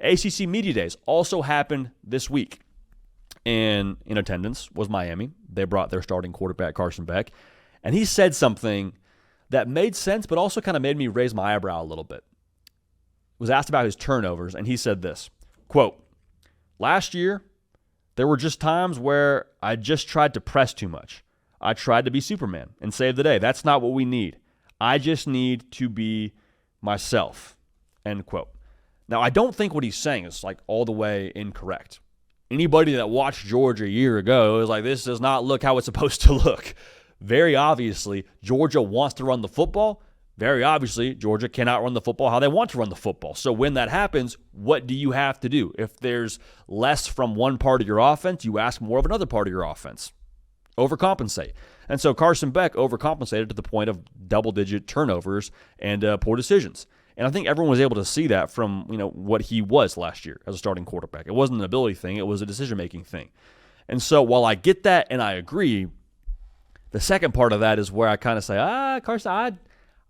ACC Media Days also happened this week. And in attendance was Miami. They brought their starting quarterback, Carson Beck. And he said something that made sense, but also kind of made me raise my eyebrow a little bit. Was asked about his turnovers, and he said this, quote, "Last year, there were just times where I just tried to press too much. I tried to be Superman and save the day. That's not what we need. I just need to be myself," end quote. Now, I don't think what he's saying is like all the way incorrect. Anybody that watched Georgia a year ago is like, this does not look how it's supposed to look. Very obviously, Georgia wants to run the football. Very obviously, Georgia cannot run the football how they want to run the football. So when that happens, what do you have to do? If there's less from one part of your offense, you ask more of another part of your offense. Overcompensate. And so Carson Beck overcompensated to the point of double-digit turnovers and poor decisions. And I think everyone was able to see that from what he was last year as a starting quarterback. It wasn't an ability thing. It was a decision-making thing. And so while I get that and I agree, the second part of that is where I kind of say, Carson, I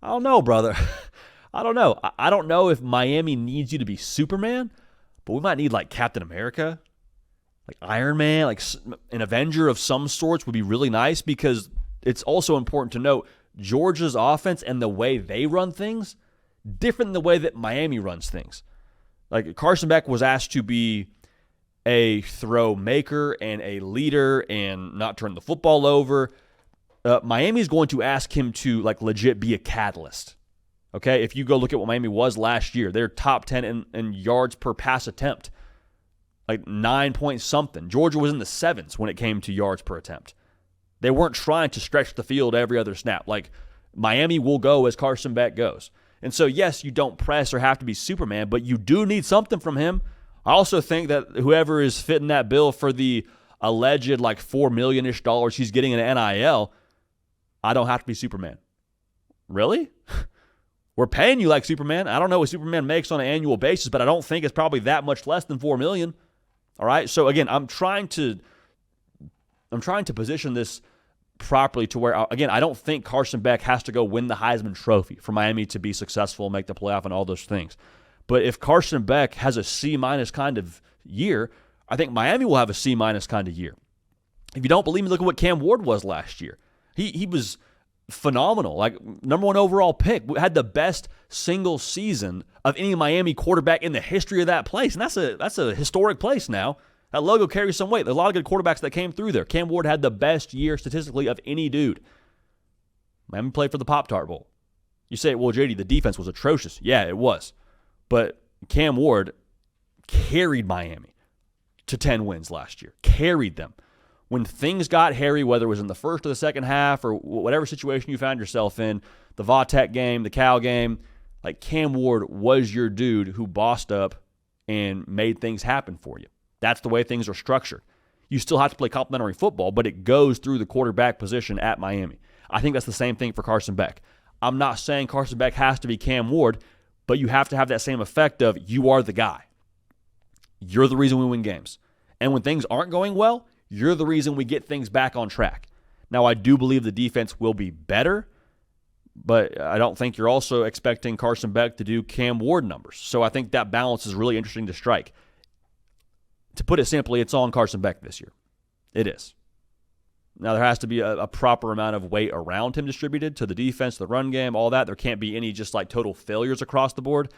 don't know, brother. I don't know. I don't know if Miami needs you to be Superman, but we might need like Captain America, like Iron Man, like an Avenger of some sorts would be really nice, because it's also important to note Georgia's offense and the way they run things different than the way that Miami runs things. Like Carson Beck was asked to be a throw maker and a leader and not turn the football over. Miami's going to ask him to like legit be a catalyst. Okay, if you go look at what Miami was last year, they're top 10 in yards per pass attempt, like 9 point something. Georgia was in the 7s when it came to yards per attempt. They weren't trying to stretch the field every other snap. Like Miami will go as Carson Beck goes. And so, yes, you don't press or have to be Superman, but you do need something from him. I also think that whoever is fitting that bill for the alleged like $4 million-ish he's getting in NIL, I don't have to be Superman. Really? We're paying you like Superman. I don't know what Superman makes on an annual basis, but I don't think it's probably that much less than $4 million. All right? So again, I'm trying to position this properly to where, again, I don't think Carson Beck has to go win the Heisman Trophy for Miami to be successful, make the playoff, and all those things. But if Carson Beck has a C- kind of year, I think Miami will have a C- kind of year. If you don't believe me, look at what Cam Ward was last year. He was phenomenal, like number 1 overall pick. We had the best single season of any Miami quarterback in the history of that place, and that's a historic place now. That logo carries some weight. There's a lot of good quarterbacks that came through there. Cam Ward had the best year statistically of any dude. Miami played for the Pop-Tart Bowl. You say, well, JD, the defense was atrocious. Yeah, it was. But Cam Ward carried Miami to 10 wins last year. Carried them. When things got hairy, whether it was in the first or the second half or whatever situation you found yourself in, the Vautech game, the Cal game, like Cam Ward was your dude who bossed up and made things happen for you. That's the way things are structured. You still have to play complementary football, but it goes through the quarterback position at Miami. I think that's the same thing for Carson Beck. I'm not saying Carson Beck has to be Cam Ward, but you have to have that same effect of you are the guy. You're the reason we win games. And when things aren't going well, you're the reason we get things back on track. Now, I do believe the defense will be better, but I don't think you're also expecting Carson Beck to do Cam Ward numbers. So I think that balance is really interesting to strike. To put it simply, it's on Carson Beck this year. It is. Now, there has to be a proper amount of weight around him distributed to the defense, the run game, all that. There can't be any just like total failures across the board.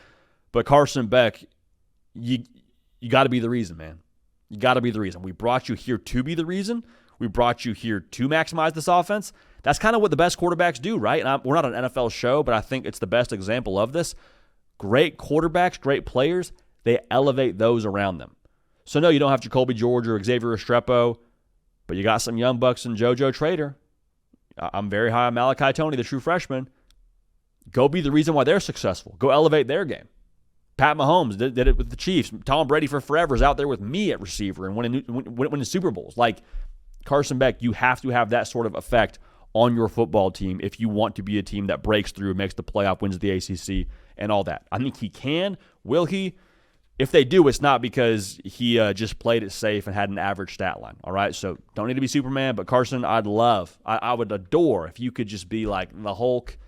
But Carson Beck, you got to be the reason, man. You got to be the reason. We brought you here to be the reason. We brought you here to maximize this offense. That's kind of what the best quarterbacks do, right? And we're not an NFL show, but I think it's the best example of this. Great quarterbacks, great players, they elevate those around them. So, no, you don't have Jacoby George or Xavier Restrepo, but you got some young bucks and JoJo Trader. I'm very high on Malachi Toney, the true freshman. Go be the reason why they're successful. Go elevate their game. Pat Mahomes did it with the Chiefs. Tom Brady for forever is out there with me at receiver and winning Super Bowls. Like Carson Beck, you have to have that sort of effect on your football team if you want to be a team that breaks through, makes the playoff, wins the ACC, and all that. I think he can. Will he? If they do, it's not because he just played it safe and had an average stat line. All right, so don't need to be Superman, but Carson, I would adore if you could just be like the Hulk,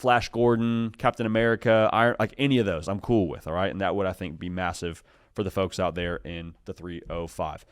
Flash Gordon, Captain America, Iron, like any of those, I'm cool with, all right? And that would, I think, be massive for the folks out there in the 305.